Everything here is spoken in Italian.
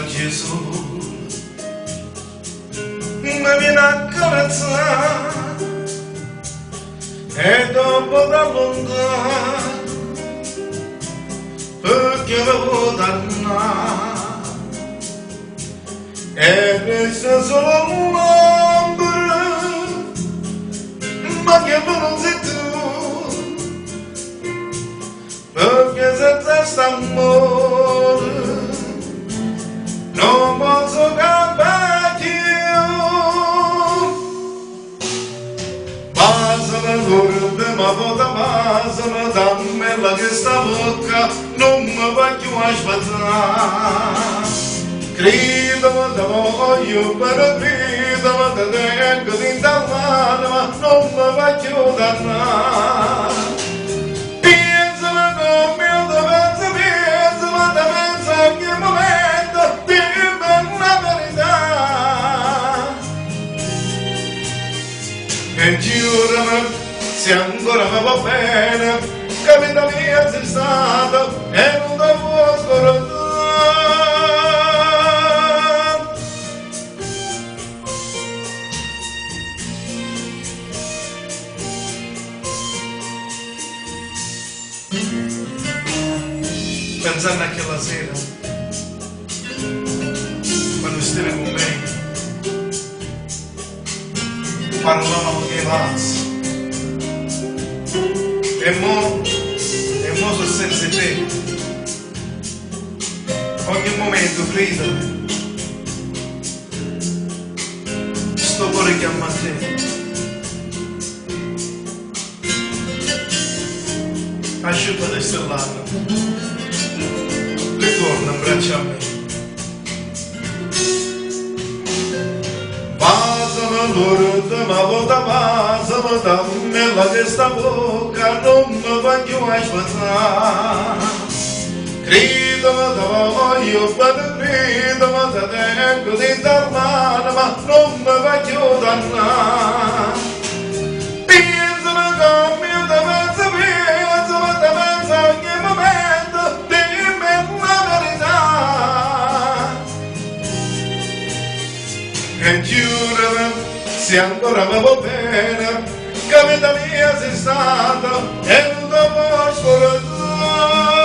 Gesù mi viene a carezzare e dopo da lontano perché avevo dannato e resta solo un'ombra ma che non sei tu perché senza st'amore non posso campare più. Basami l'urbe ma vota basami dammela che sta bocca non mi va più a sbagliare. Gridami da voglio per gridami da tengo di dall'anima ma non mi va più a dannare. Pensami come io ti penso, pensami da penso a che momento dimmi la verità. E giurami se ancora mi va bene che vita mia sei stata e non ti può scordare. Pensando a quella sera quando steve con me parlavamo di lasso e mo sono senza te ogni momento gridami sto cuore chiama a te asciutta del stellato ritorna in braccio a me. Basami l'urbe ma vota basami dammela che sta bocca non mi va più a sbagliare. Gridami da voglio per gridami da tengo di dall'anima ma non mi va più a dannare. Pensami come io ti penso, pensami da penso a ogni momento dimmi la verità. E giurami se ancora mi va bene che vita mia sei stata e non ti posso scordare.